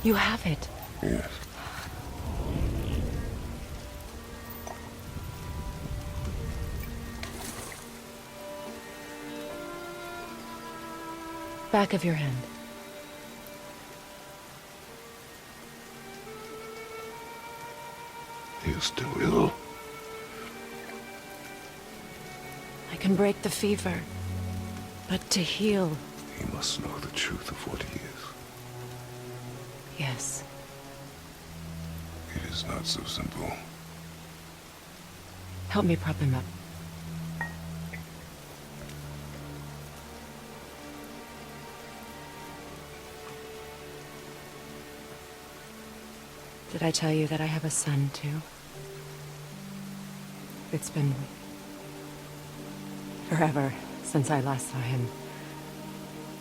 You have it. Yes. Back of your hand. You're still ill. I can break the fever, but to heal... He must know the truth of what he is. Yes. It is not so simple. Help me prop him up. Did I tell you that I have a son, too? It's been... forever since I last saw him.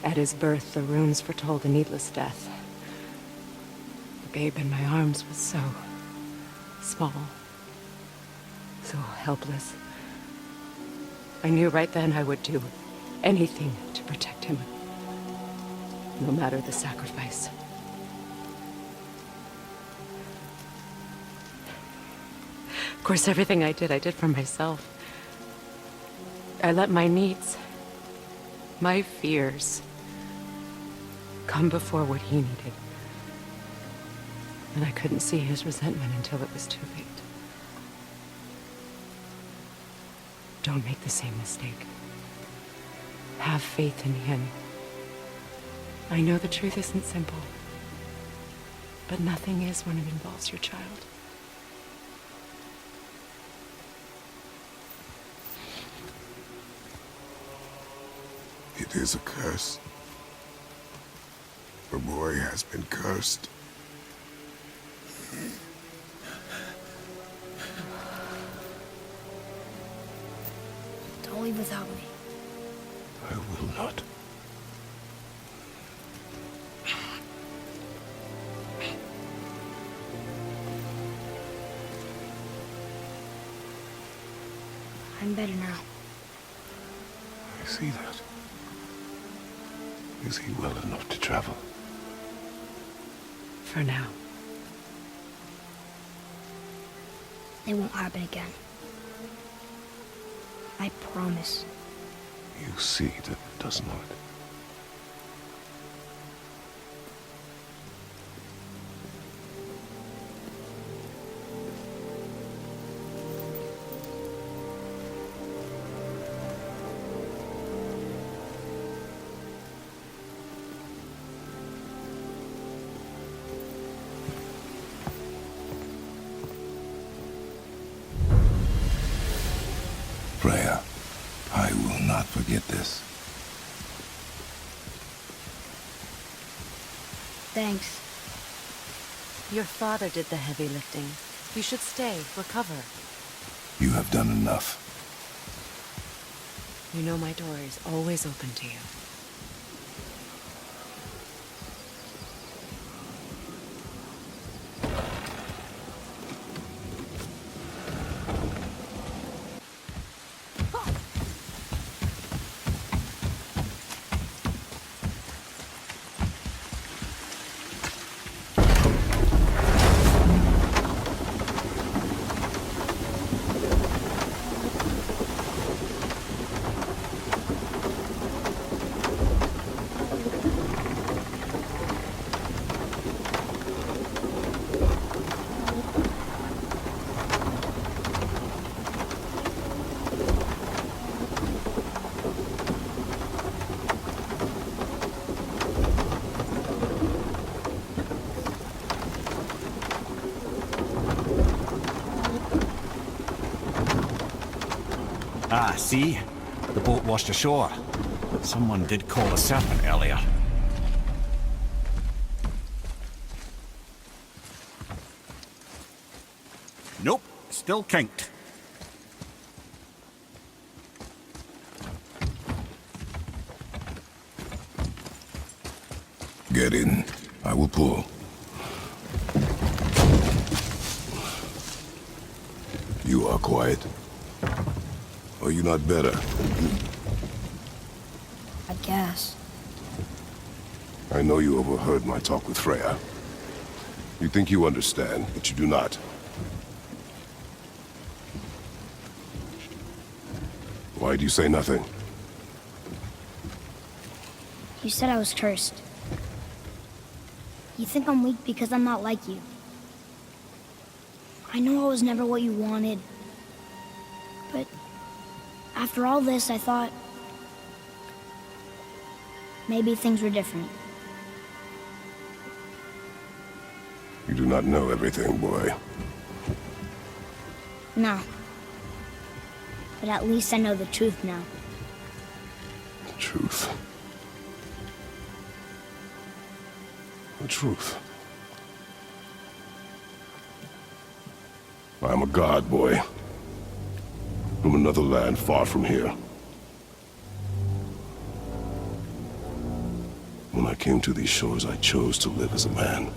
At his birth, the runes foretold a needless death. The babe in my arms was so... small. So helpless. I knew right then I would do anything to protect him. No matter the sacrifice. Of course, everything I did for myself. I let my needs, my fears, come before what he needed. And I couldn't see his resentment until it was too late. Don't make the same mistake. Have faith in him. I know the truth isn't simple, but nothing is when it involves your child. It is a curse. The boy has been cursed. Don't leave without me. I will not. I'm better now. I see that. Is he well enough to travel? For now. It won't happen again. I promise. You see that it does not. Freya, I will not forget this. Thanks. Your father did the heavy lifting. You should stay, recover. You have done enough. You know my door is always open to you. Ah, see? The boat washed ashore. Someone did call a serpent earlier. Nope, still kinked. Get in. I will pull. You are quiet. Are you not better? I guess. I know you overheard my talk with Freya. You think you understand, but you do not. Why do you say nothing? You said I was cursed. You think I'm weak because I'm not like you. I know I was never what you wanted. But after all this, I thought maybe things were different. You do not know everything, boy. No. But at least I know the truth now. The truth. The truth. I am a god, boy. From another land far from here. When I came to these shores, I chose to live as a man.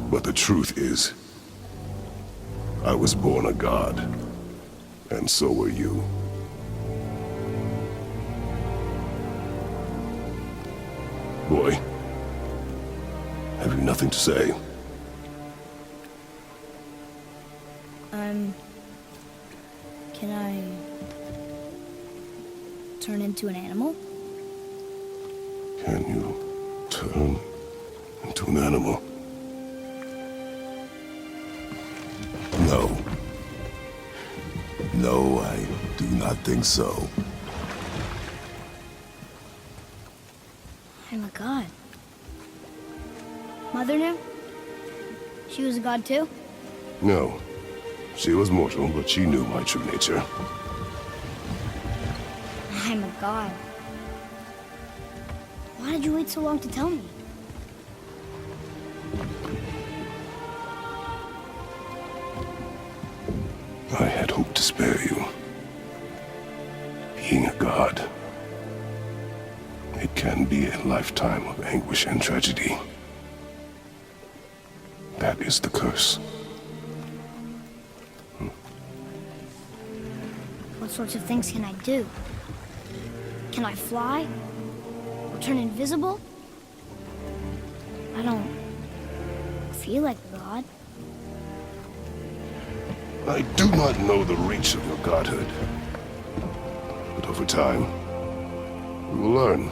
But the truth is, I was born a god. And so were you. Boy, have you nothing to say? Can I turn into an animal? Can you turn into an animal? No. No, I do not think so. I'm a god. Mother knew? She was a god too? No. She was mortal, but she knew my true nature. I'm a god. Why did you wait so long to tell me? I had hoped to spare you. Being a god, it can be a lifetime of anguish and tragedy. That is the curse. What sorts of things can I do? Can I fly? Or turn invisible? I don't feel like a god. I do not know the reach of your godhood. But over time, we will learn.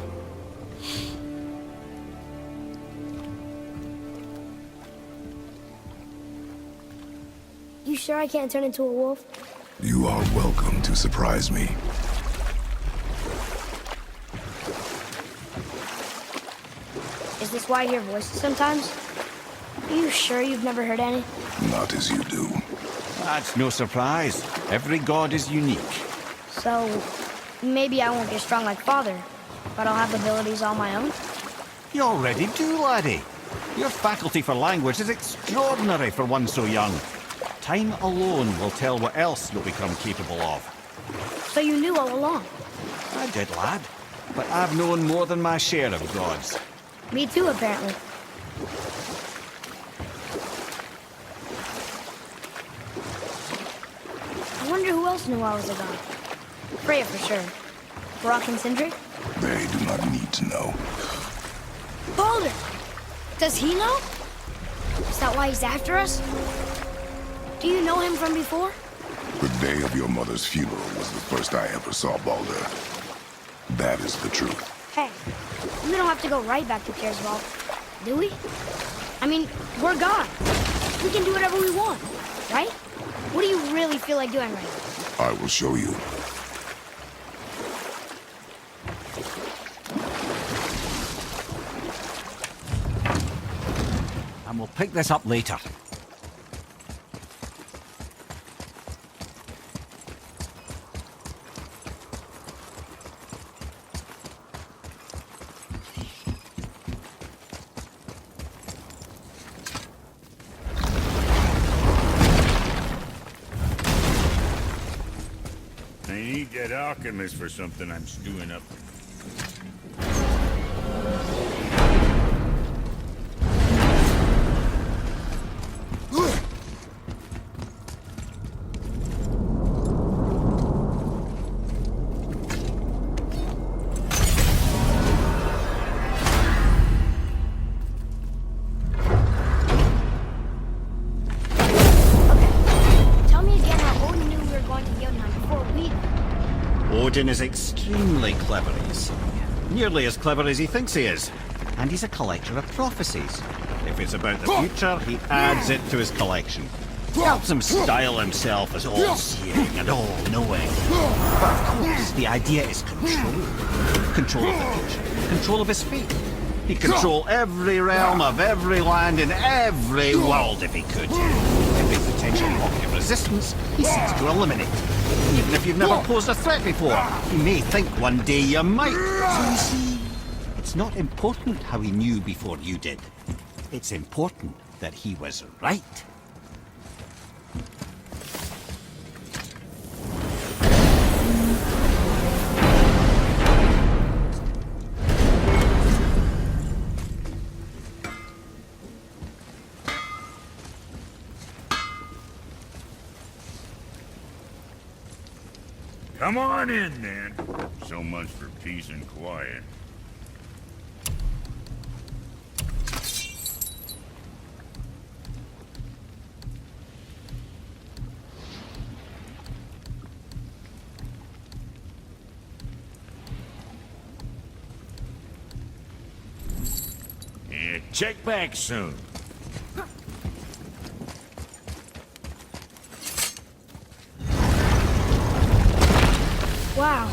You sure I can't turn into a wolf? You are welcome to surprise me. Is this why I hear voices sometimes? Are you sure you've never heard any? Not as you do. That's no surprise. Every god is unique. So, maybe I won't get strong like Father, but I'll have abilities all my own? You already do, laddie. Your faculty for language is extraordinary for one so young. Time alone will tell what else you'll become capable of. So you knew all along? I did, lad. But I've known more than my share of gods. Me too, apparently. I wonder who else knew I was a god. Freya for sure. Brock and Sindri? They do not need to know. Baldur! Does he know? Is that why he's after us? Do you know him from before? The day of your mother's funeral was the first I ever saw Baldur. That is the truth. Hey, we don't have to go right back to Kersvald, do we? I mean, we're God. We can do whatever we want, right? What do you really feel like doing right now? I will show you. And we'll pick this up later. I need that alchemist for something I'm stewing up. Odin is extremely clever, you see. Nearly as clever as he thinks he is. And he's a collector of prophecies. If it's about the future, he adds it to his collection. Helps him style himself as all-seeing and all-knowing. But of course, the idea is control. Control of the future. Control of his fate. He'd control every realm of every land in every world if he could. If they potentially offer resistance, he seeks to eliminate. Even if you've never posed a threat before, he may think one day you might. So you see, it's not important how he knew before you did. It's important that he was right. Come on in, then. So much for peace and quiet. Yeah, check back soon. Wow.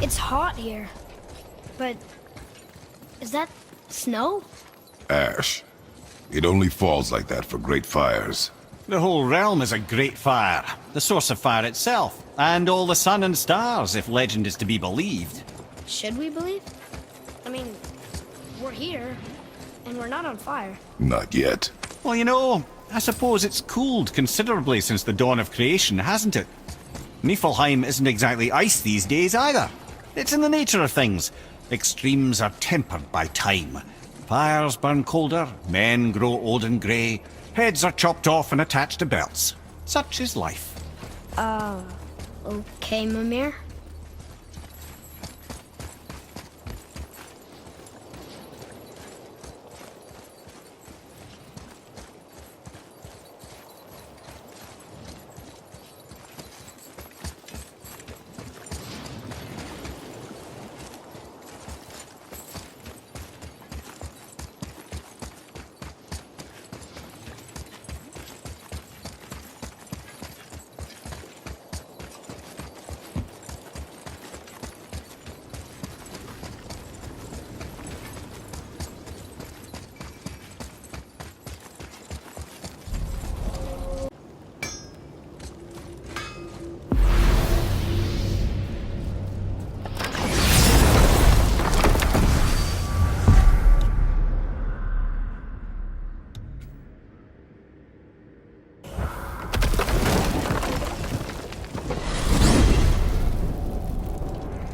It's hot here. But is that snow? Ash. It only falls like that for great fires. The whole realm is a great fire, the source of fire itself, and all the sun and stars, if legend is to be believed. Should we believe? I mean, we're here, and we're not on fire. Not yet. Well, you know, I suppose it's cooled considerably since the dawn of creation, hasn't it? Niflheim isn't exactly ice these days either. It's in the nature of things. Extremes are tempered by time. Fires burn colder, men grow old and grey, heads are chopped off and attached to belts. Such is life. Okay, Mimir.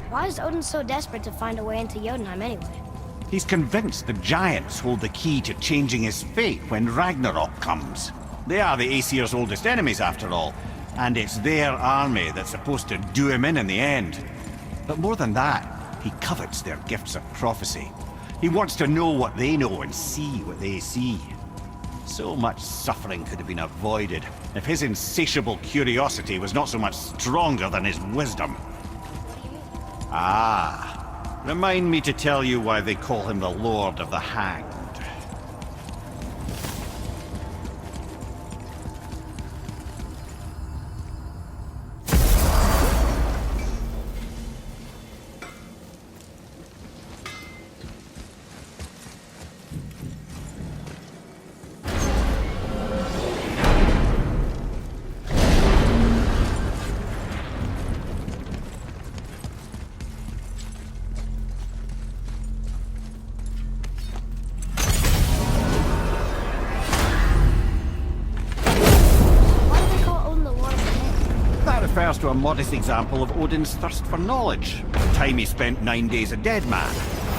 Why is Odin so desperate to find a way into Jotunheim anyway? He's convinced the giants hold the key to changing his fate when Ragnarok comes. They are the Aesir's oldest enemies, after all, and it's their army that's supposed to do him in the end. But more than that, he covets their gifts of prophecy. He wants to know what they know and see what they see. So much suffering could have been avoided if his insatiable curiosity was not so much stronger than his wisdom. Ah, remind me to tell you why they call him the Lord of the Hanged. Refers to a modest example of Odin's thirst for knowledge. The time he spent 9 days a dead man,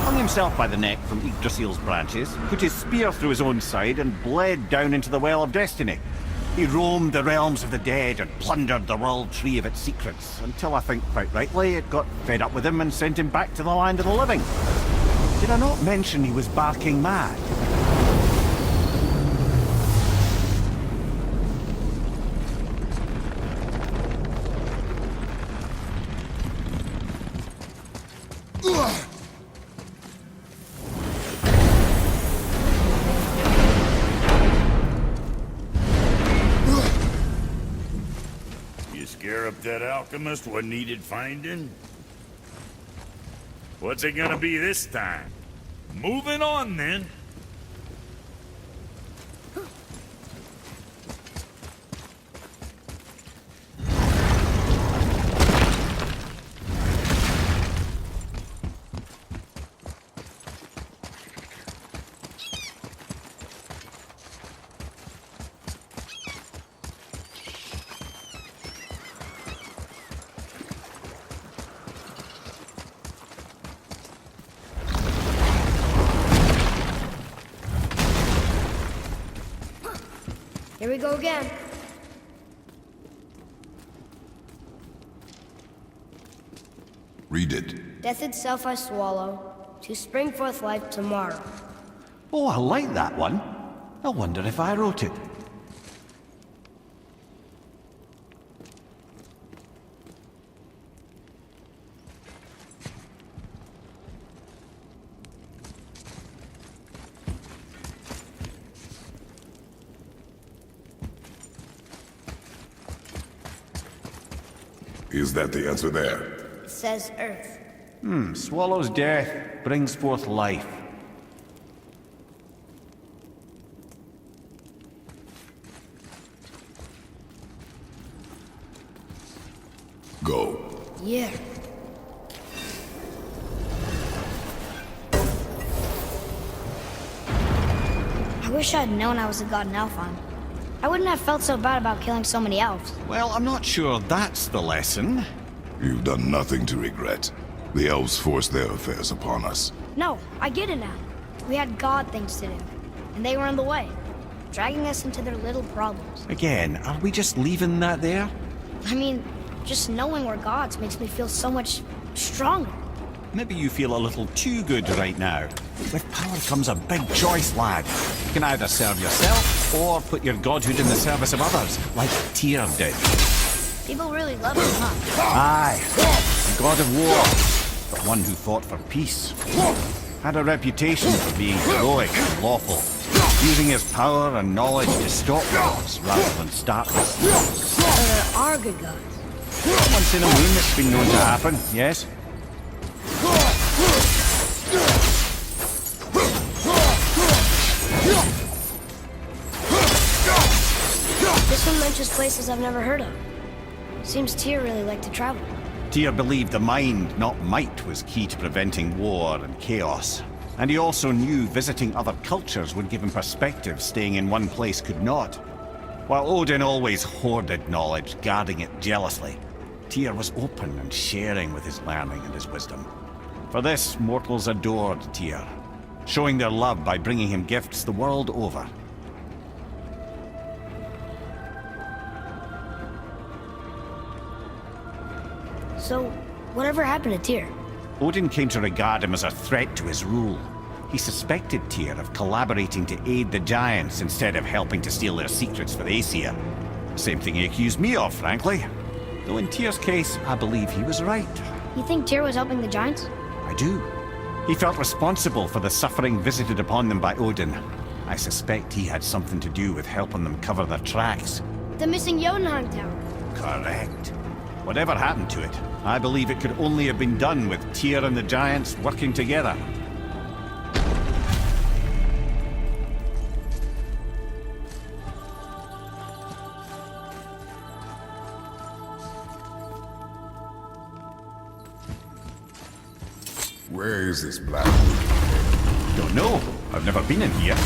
hung himself by the neck from Yggdrasil's branches, put his spear through his own side and bled down into the Well of Destiny. He roamed the realms of the dead and plundered the world tree of its secrets, until I think quite rightly it got fed up with him and sent him back to the land of the living. Did I not mention he was barking mad? sure if that alchemist what needed finding? What's it gonna be this time? Moving on, then. Here we go again. Read it. Death itself I swallow, to spring forth life tomorrow. Oh, I like that one. I wonder if I wrote it. Is that the answer there? It says Earth. Swallows death, brings forth life. Go. Yeah. I wish I'd known I was a god in Alfheim. I wouldn't have felt so bad about killing so many elves. Well, I'm not sure that's the lesson. You've done nothing to regret. The elves forced their affairs upon us. No, I get it now. We had god things to do, and they were in the way, dragging us into their little problems. Again, are we just leaving that there? I mean, just knowing we're gods makes me feel so much stronger. Maybe you feel a little too good right now. With power comes a big choice, lad. You can either serve yourself, or put your godhood in the service of others, like Tyr did. People really love him, huh? Aye, a god of war, but one who fought for peace. Had a reputation for being heroic and lawful, using his power and knowledge to stop wars rather than start them. So there are good gods. Once in a moon it's been known to happen, yes? This one mentions places I've never heard of. Seems Tyr really liked to travel. Tyr believed the mind, not might, was key to preventing war and chaos. And he also knew visiting other cultures would give him perspective staying in one place could not. While Odin always hoarded knowledge, guarding it jealously, Tyr was open and sharing with his learning and his wisdom. For this, mortals adored Tyr, showing their love by bringing him gifts the world over. So, whatever happened to Tyr? Odin came to regard him as a threat to his rule. He suspected Tyr of collaborating to aid the Giants instead of helping to steal their secrets for the Aesir. Same thing he accused me of, frankly. Though in Tyr's case, I believe he was right. You think Tyr was helping the Giants? I do. He felt responsible for the suffering visited upon them by Odin. I suspect he had something to do with helping them cover their tracks. The missing Jotunheim Tower. Correct. Whatever happened to it, I believe it could only have been done with Tyr and the Giants working together. Where is this Blackwood? Don't know. I've never been in here.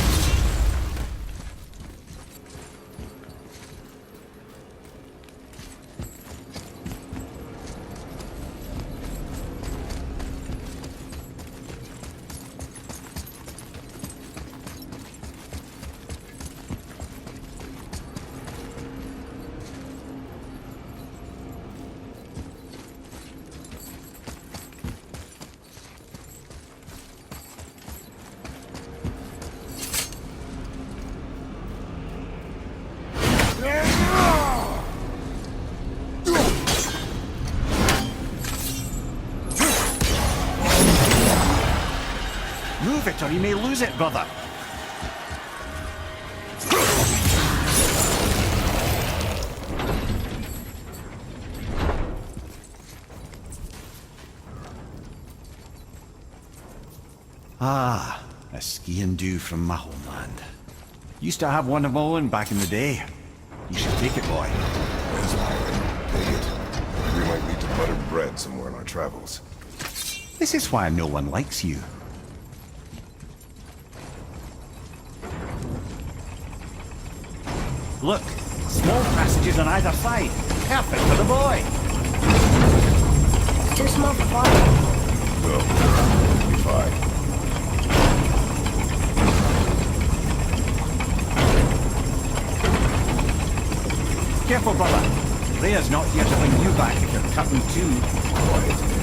Move it or you may lose it, brother. Ah, a ski and do from my homeland. Used to have one of my own back in the day. You should take it, boy. There's iron. Take it. We might need to butter bread somewhere in our travels. This is why no one likes you. Look, small passages on either side. Perfect for the boy. Too small for Father. No, we'll be fine. Careful, brother. Rhea's not here to bring you back if you're cutting too. Quiet.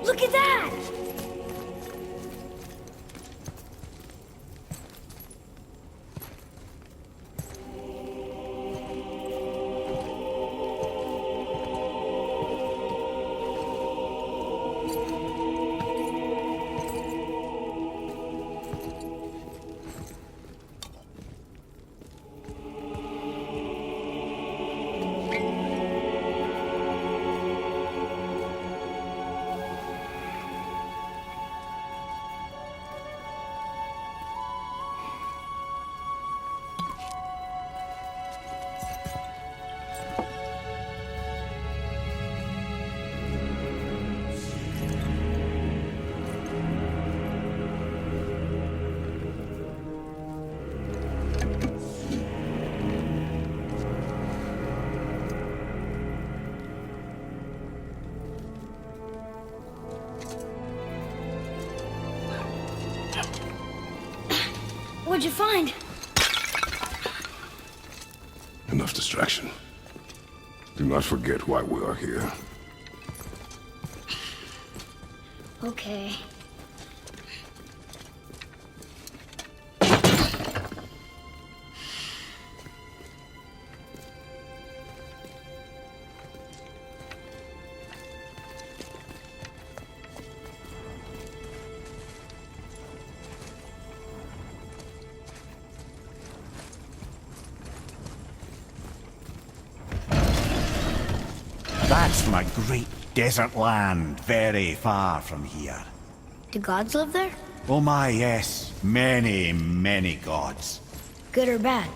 Look at that! What'd you find? Enough distraction. Do not forget why we are here. Okay. That's my great desert land, very far from here. Do gods live there? Oh my, yes. Many, many gods. Good or bad?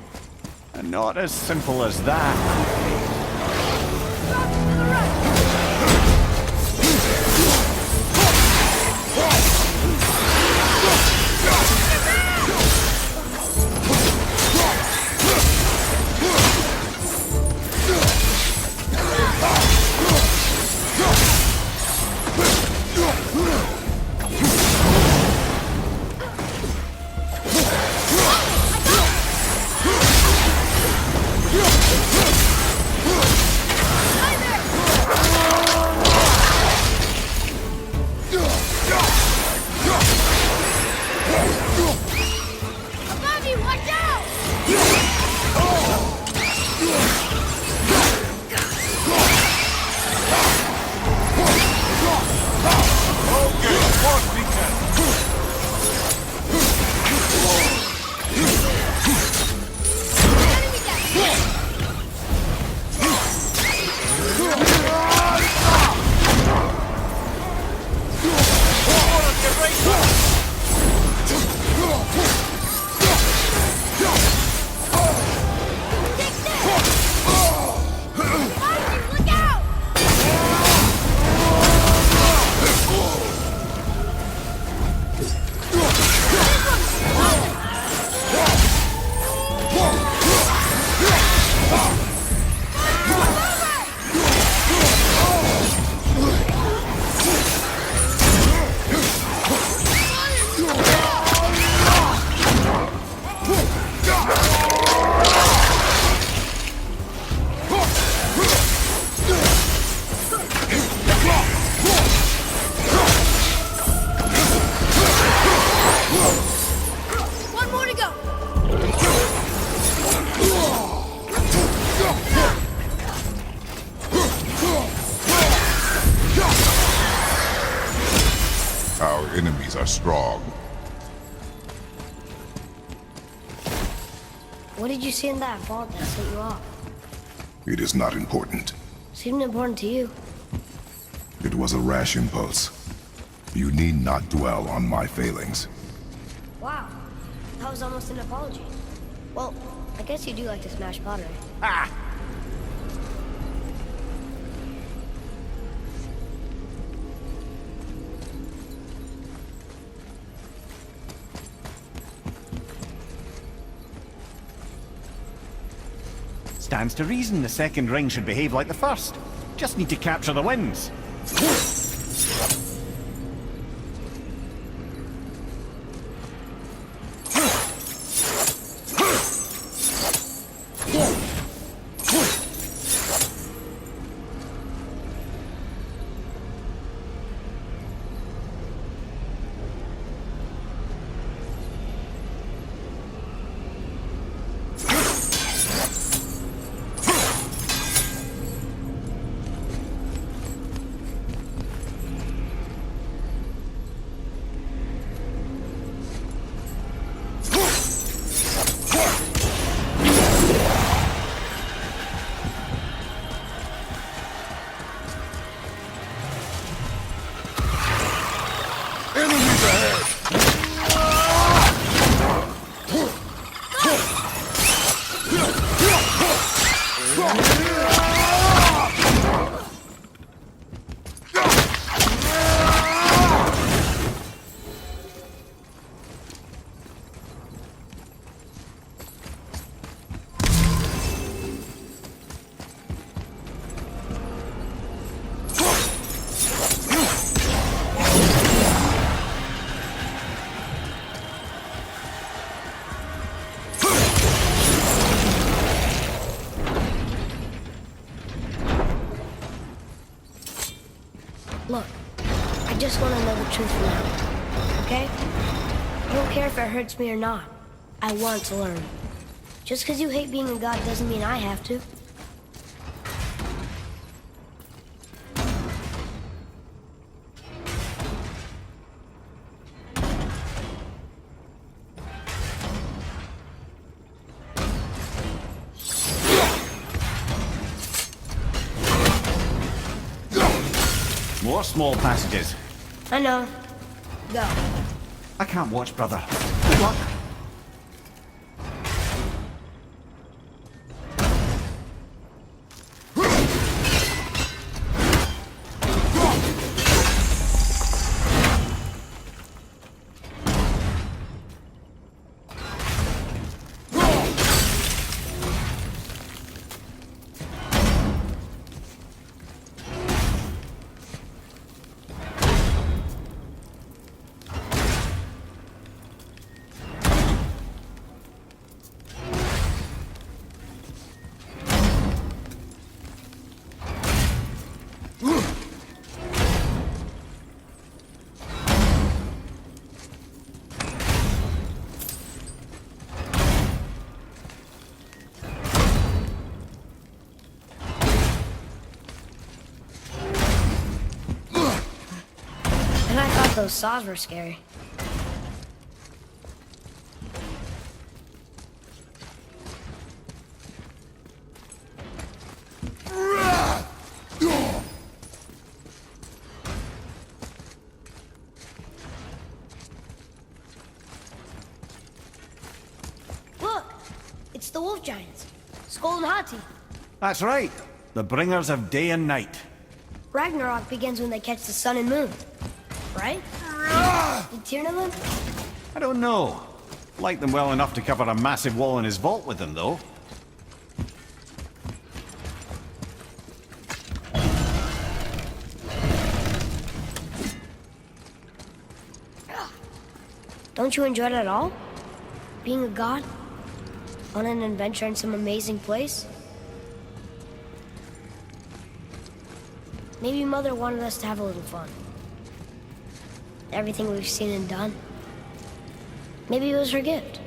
And not as simple as that. our enemies are strong. What did you see in that vault that set you off? It is not important. Seemed important to you. It was a rash impulse. You need not dwell on my failings. Wow, that was almost an apology. Well, I guess you do like to smash pottery. Ah! Stands to reason the second ring should behave like the first. Just need to capture the winds. Enemies ahead! Look, I just want to know the truth now, okay? I don't care if it hurts me or not. I want to learn. Just because you hate being a god doesn't mean I have to. More small passages. I know. Go. I can't watch, brother. Good luck. And I thought those saws were scary. Look! It's the wolf giants. Skull and Hati. That's right. The bringers of day and night. Ragnarok begins when they catch the sun and moon. Right? Did Tyr know them? I don't know. Like them well enough to cover a massive wall in his vault with them, though. Don't you enjoy it at all? Being a god? On an adventure in some amazing place? Maybe Mother wanted us to have a little fun. Everything we've seen and done. Maybe it was her gift.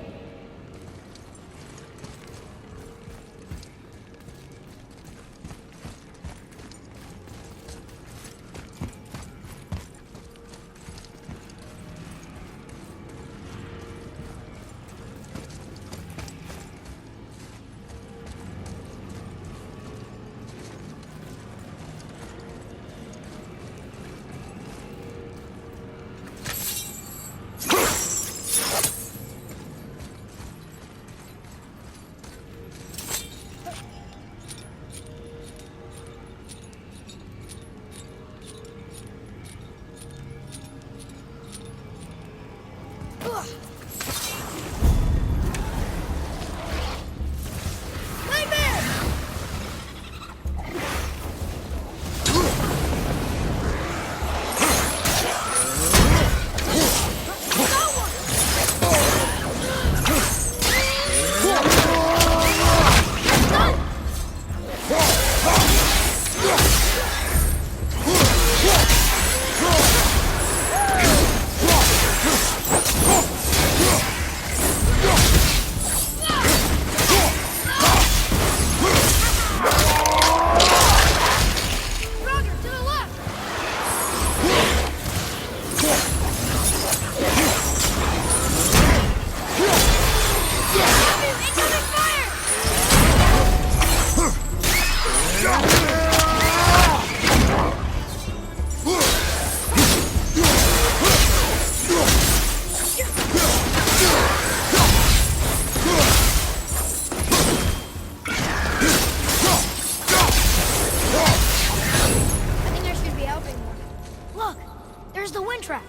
There's the wind trap.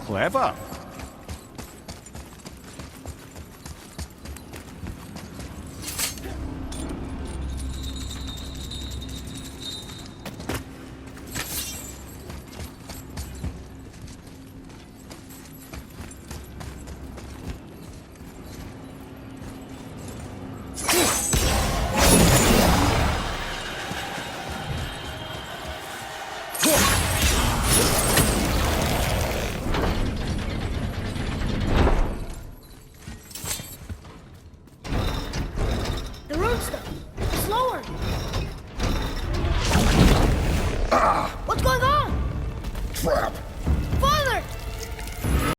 Clever. The road stuff. Slower. What's going on? Trap!